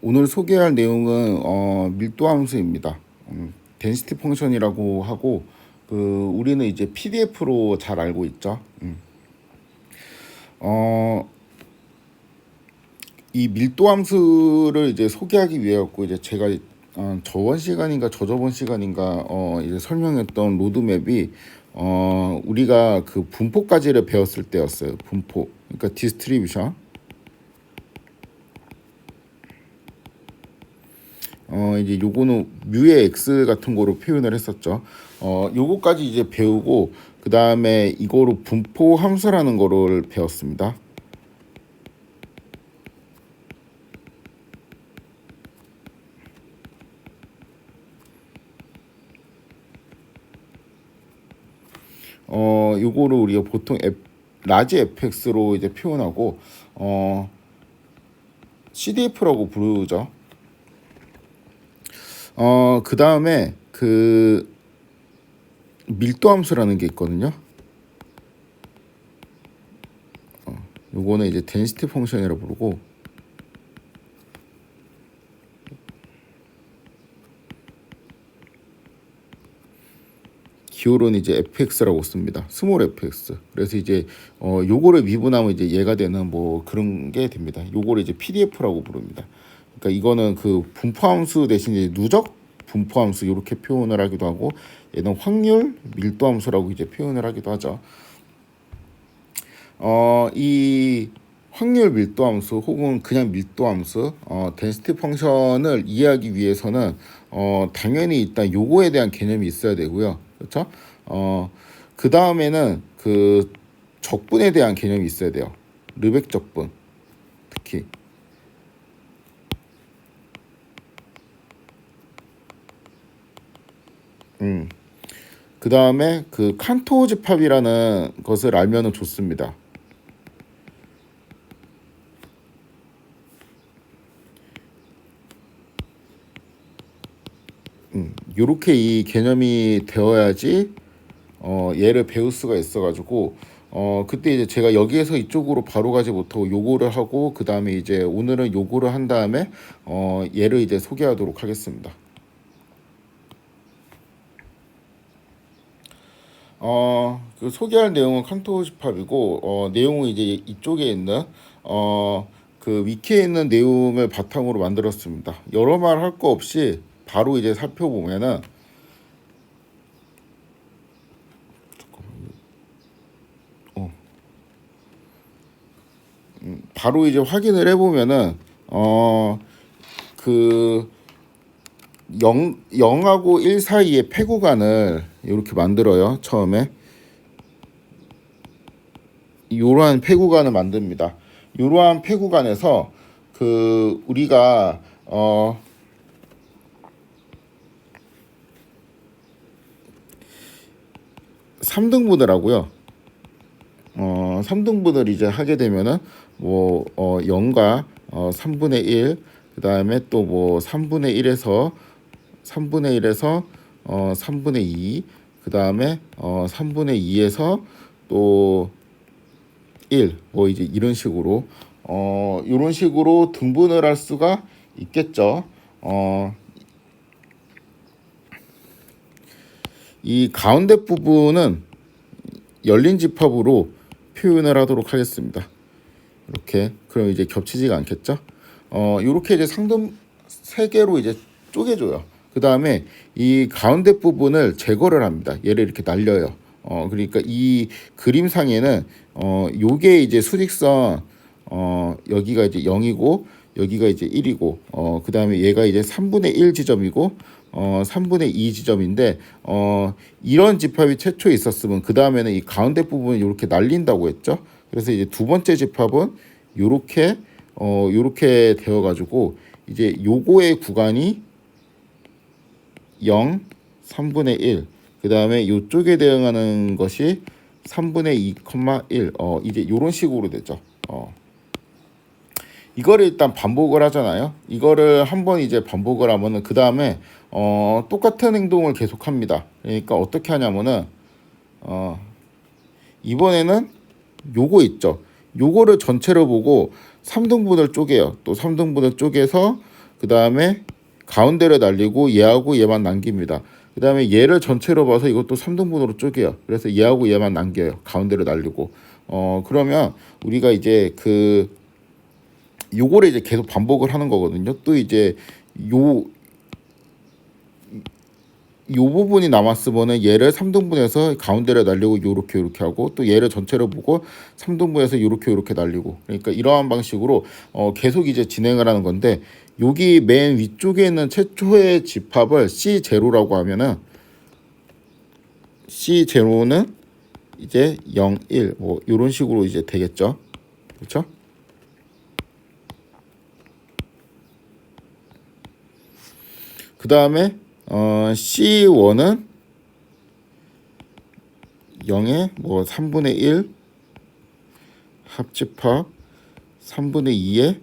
오늘 소개할 내용은 밀도 함수입니다. density 펑션이라고 하고 우리는 이제 PDF로 잘 알고 있죠. 이 밀도 함수를 이제 소개하기 위해였고 이제 제가 저번 시간인가 저저번 시간인가 이제 설명했던 로드맵이 우리가 그 분포까지를 배웠을 때였어요. 분포, 그러니까 디스트리뷰션. 이제 요거는 뮤의 x 같은 거로 표현을 했었죠. 요거까지 이제 배우고 그 다음에 이거로 분포 함수라는 거를 배웠습니다. 요거를 우리가 보통 라지 fx로 이제 표현하고 CDF라고 부르죠. 그 다음에 그 밀도 함수라는 게 있거든요. 요거는 이제 density 펑션이라고 부르고 기호로는 이제 fx라고 씁니다. 스몰 fx. 그래서 이제 요거를 미분하면 이제 얘가 되는 뭐 그런 게 됩니다. 요거를 이제 PDF라고 부릅니다. 그러니까 이거는 그 분포함수 대신 이제 누적 분포함수 이렇게 표현을 하기도 하고 얘는 확률 밀도함수라고 이제 표현을 하기도 하죠. 이 확률 밀도함수 혹은 그냥 밀도함수 density 펑션을 이해하기 위해서는 당연히 일단 요거에 대한 개념이 있어야 되고요. 그렇죠? 그 다음에는 그 적분에 대한 개념이 있어야 돼요. 르벡 적분 특히. 그 다음에 그 칸토 집합이라는 것을 알면은 좋습니다. 요렇게 이 개념이 되어야지 얘를 배울 수가 있어가지고 그때 이제 제가 여기에서 이쪽으로 바로 가지 못하고 요거를 하고 그 다음에 이제 오늘은 요거를 한 다음에 얘를 이제 소개하도록 하겠습니다. 그 소개할 내용은 칸토 집합이고 내용은 이제 이쪽에 있는 그 위키에 있는 내용을 바탕으로 만들었습니다. 여러 말 할 거 없이 바로 이제 살펴보면은 바로 이제 확인을 해보면은 그 0하고 1 사이의 폐구간을 이렇게 만들어요. 처음에 이러한 폐구간을 만듭니다. 이러한 폐구간에서 그 우리가 3등분을 하고요. 3등분을 이제 하게 되면은 뭐 0과 3분의 1, 그 다음에 또 뭐 3분의 1에서 3분의 2, 그 다음에 3분의 2에서 또 1, 뭐 이제 이런 식으로 이런 식으로 등분을 할 수가 있겠죠. 이 가운데 부분은 열린 집합으로 표현을 하도록 하겠습니다. 이렇게. 그럼 이제 겹치지가 않겠죠. 이렇게 이제 상등 3개로 이제 쪼개줘요. 그 다음에 이 가운데 부분을 제거를 합니다. 얘를 이렇게 날려요. 그러니까 이 그림상에는 요게 이제 수직선 여기가 이제 0이고 여기가 이제 1이고 그 다음에 얘가 이제 3분의 1 지점이고 3분의 2 지점인데 이런 집합이 최초에 있었으면 그 다음에는 이 가운데 부분을 이렇게 날린다고 했죠. 그래서 이제 두 번째 집합은 요렇게 요렇게 되어 가지고 이제 요거의 구간이 0, 3분의 1, 그 다음에 요쪽에 대응하는 것이 3분의 2, 1 이제 요런 식으로 되죠. 이거를 일단 반복을 하잖아요. 이거를 한번 이제 반복을 하면은 그 다음에 똑같은 행동을 계속합니다. 그러니까 어떻게 하냐면은 이번에는 요거 있죠. 요거를 전체로 보고 3등분을 쪼개요. 또 3등분을 쪼개서 그 다음에 가운데를 날리고 얘하고 얘만 남깁니다. 그 다음에 얘를 전체로 봐서 이것도 3등분으로 쪼개요. 그래서 얘하고 얘만 남겨요. 가운데를 날리고. 그러면 우리가 이제 요거를 이제 계속 반복을 하는 거거든요. 또 이제 요 부분이 남았으면은 얘를 3등분해서 가운데를 날리고 요렇게 하고, 또 얘를 전체로 보고 3등분해서 요렇게 날리고, 그러니까 이러한 방식으로 계속 이제 진행을 하는 건데, 여기 맨 위쪽에 있는 최초의 집합을 C0라고 하면은, C0는 이제 0, 1 뭐 요런 식으로 이제 되겠죠. 그렇죠? 그 다음에 C1은 0에 뭐 3분의 1 합집합 3분의 2에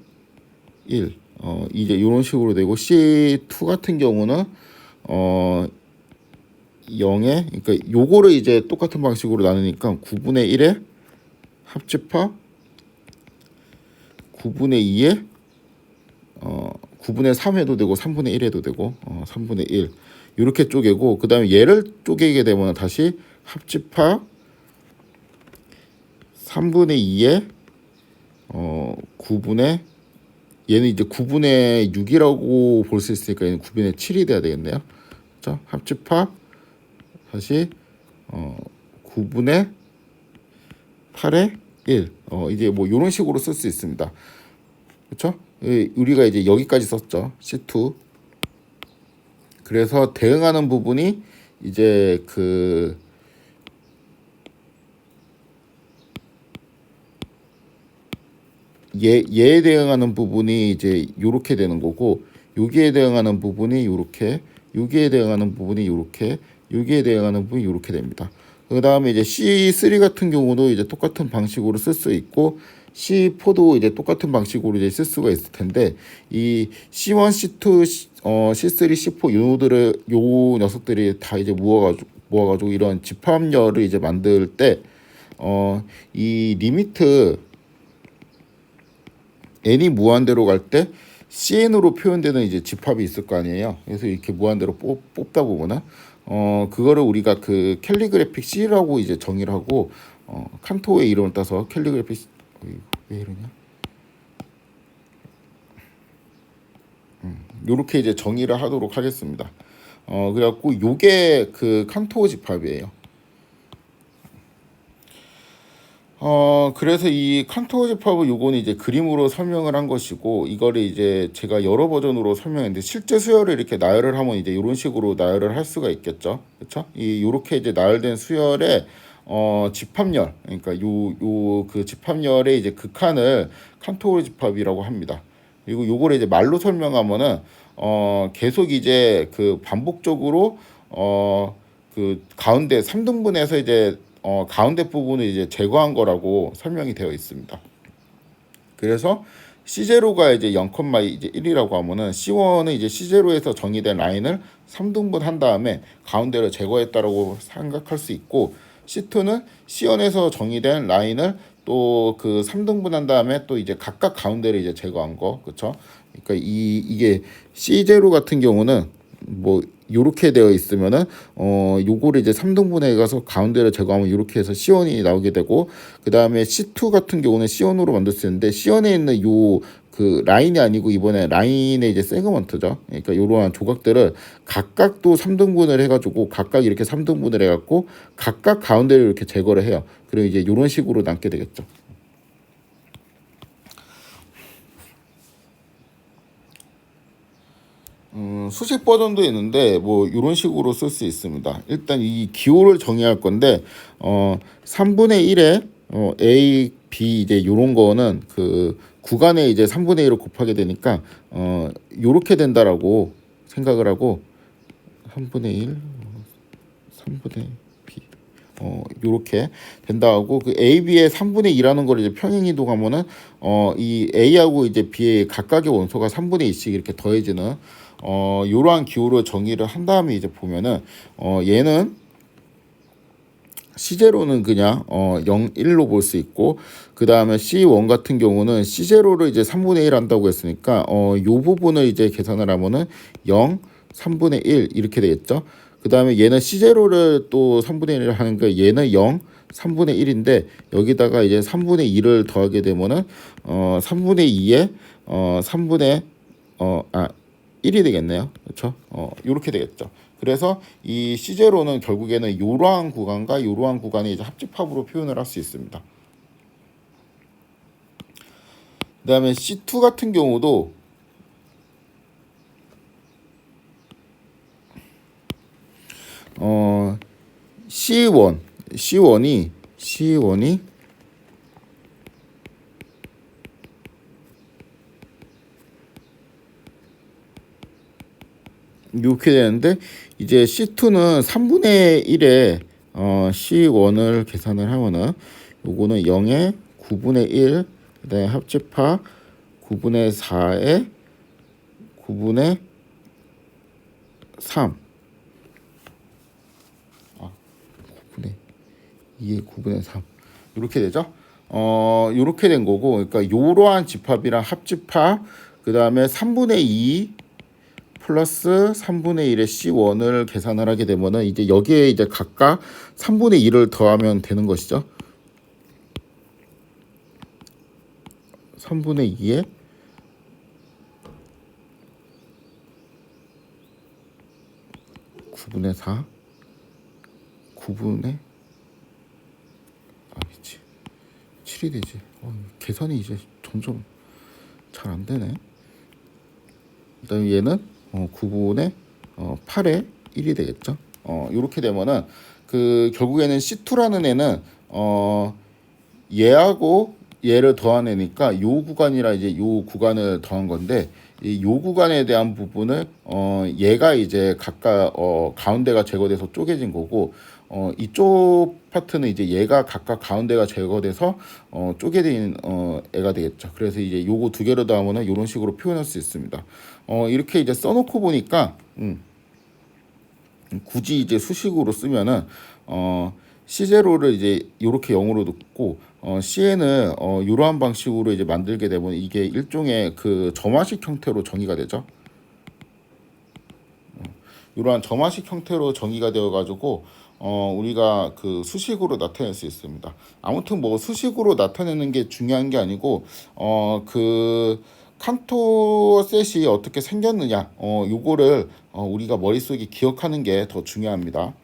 1 이제 이런 식으로 되고, C2 같은 경우는 0에, 그러니까 요거를 이제 똑같은 방식으로 나누니까 9분의 1에 합집합 9분의 2에 9분의 3 해도 되고 3분의 1 해도 되고 3분의 1 이렇게 쪼개고, 그 다음에 얘를 쪼개게 되면 다시 합집합 3분의 2에 9분의, 얘는 이제 9분의 6이라고 볼 수 있으니까 얘는 9분의 7이 돼야 되겠네요. 자, 합집합 다시 9분의 8에 1 이제 뭐 이런 식으로 쓸 수 있습니다. 그렇죠? 우리가 이제 여기까지 썼죠. C2. 그래서 대응하는 부분이 이제 얘에 대응하는 부분이 이제 요렇게 되는 거고, 여기에 대응하는 부분이 요렇게, 여기에 대응하는 부분이 요렇게, 여기에 대응하는 부분이 요렇게 됩니다. 그 다음에 이제 C3 같은 경우도 이제 똑같은 방식으로 쓸 수 있고, C4도 이제 똑같은 방식으로 이제 쓸 수가 있을 텐데, 이 C1, C2, C3, C4 요 녀석들이 다 이제 모아가지고 이런 집합열을 이제 만들 때, 이 리미트 n이 무한대로 갈 때 cn으로 표현되는 이제 집합이 있을 거 아니에요. 그래서 이렇게 무한대로 뽑다 보면은 그거를 우리가 캘리그래픽 C라고 이제 정의를 하고, 칸토의 이름을 따서 캘리그래픽 C, 왜 이러냐? 요렇게 이제 정의를 하도록 하겠습니다. 그래갖고 요게 칸토 집합이에요. 그래서 이 칸토 집합은 요거는 이제 그림으로 설명을 한 것이고, 이거를 이제 제가 여러 버전으로 설명했는데, 실제 수열을 이렇게 나열을 하면 이제 이런 식으로 나열을 할 수가 있겠죠. 그렇죠? 요렇게 이제 나열된 수열의 집합열, 그러니까 그 집합열의 이제 극한을 칸토 집합이라고 합니다. 그리고 요거를 이제 말로 설명하면은 계속 이제 반복적으로 가운데 3등분해서 이제 가운데 부분을 이제 제거한 거라고 설명이 되어 있습니다. 그래서 C0가 이제 0, 이제 1이라고 하면은 C1은 이제 C0에서 정의된 라인을 3등분 한 다음에 가운데를 제거했다라고 생각할 수 있고, C2는 C1에서 정의된 라인을 또 3등분 한 다음에 또 이제 각각 가운데를 이제 제거한 거, 그렇죠? 그러니까 이게 C0 같은 경우는 뭐 요렇게 되어 있으면은 요거를 이제 3등분해 가서 가운데를 제거하면 요렇게 해서 C1이 나오게 되고, 그 다음에 C2 같은 경우는 C1으로 만들 수 있는데, C1에 있는 라인이 아니고 이번에 라인의 이제 세그먼트죠. 그러니까 요러한 조각들을 각각 또 3등분을 해가지고 각각 이렇게 3등분을 해갖고 각각 가운데를 이렇게 제거를 해요. 그리고 이제 요런 식으로 남게 되겠죠. 수식 버전도 있는데 뭐 이런 식으로 쓸 수 있습니다. 일단 이 기호를 정의할 건데 3분의 1에 A, B 이제 요런 거는 구간에 이제 3분의 1을 곱하게 되니까 요렇게 된다라고 생각을 하고, 3분의 1, 3분의 B 요렇게 된다고 A, B의 3분의 2라는 걸 이제 평행 이동하면은 이 A하고 이제 B의 각각의 원소가 3분의 2씩 이렇게 더해지는 이러한 기호로 정의를 한 다음에 이제 보면은 얘는 C0는 그냥 0, 1로 볼 수 있고, 그 다음에 C1 같은 경우는 C0를 이제 3분의 1 한다고 했으니까 요 부분을 이제 계산을 하면은 0, 3분의 1 이렇게 되겠죠. 그 다음에 얘는 C0를 또 3분의 1을 하니까 얘는 0, 3분의 1인데 여기다가 이제 3분의 2를 더하게 되면은 3분의 2에 3분의 1이 되겠네요. 그렇죠? 요렇게 되겠죠. 그래서 이 C0는 결국에는 이러한 구간과 이러한 구간의 이제 합집합으로 표현을 할 수 있습니다. 그다음에 C2 같은 경우도 C1이 이렇게 되는데 이제 C2는 3분의 1에 C1을 계산을 하면은 요거는 0에 9분의 1, 그다음에 합집합 9분의 4에 9분의 3, 9분의 2에 9분의 3 이렇게 되죠. 이렇게 된 거고, 그러니까 이러한 집합이랑 합집합, 그 다음에 3분의 2 플러스 3분의 1의 C1을 계산을 하게 되면은 이제 여기에 이제 각각 3분의 1을 더하면 되는 것이죠. 3분의 2에 9분의 4, 9분의 미치 7이 되지. 계산이 이제 점점 잘 안 되네. 그다음에 얘는 9분의 8의 1이 되겠죠. 이렇게 되면은 그 결국에는 C2라는 애는 얘하고 얘를 더한 애니까 요 구간이라 이제 요 구간을 더한 건데, 이 요 구간에 대한 부분을 얘가 이제 각각 가운데가 제거돼서 쪼개진 거고, 이쪽 파트는 이제 얘가 각각 가운데가 제거돼서 쪼개진 애가 되겠죠. 그래서 이제 요거 두 개를 더하면은 이런 식으로 표현할 수 있습니다. 이렇게 이제 써놓고 보니까 굳이 이제 수식으로 쓰면은 C0를 이제 이렇게 0으로 놓고 Cn을 이러한 방식으로 이제 만들게 되면 이게 일종의 그 점화식 형태로 정의가 되죠. 이러한 점화식 형태로 정의가 되어 가지고 우리가 그 수식으로 나타낼 수 있습니다. 아무튼 뭐 수식으로 나타내는 게 중요한 게 아니고 그 칸토 셋이 어떻게 생겼느냐 요거를 우리가 머릿속에 기억하는 게 더 중요합니다.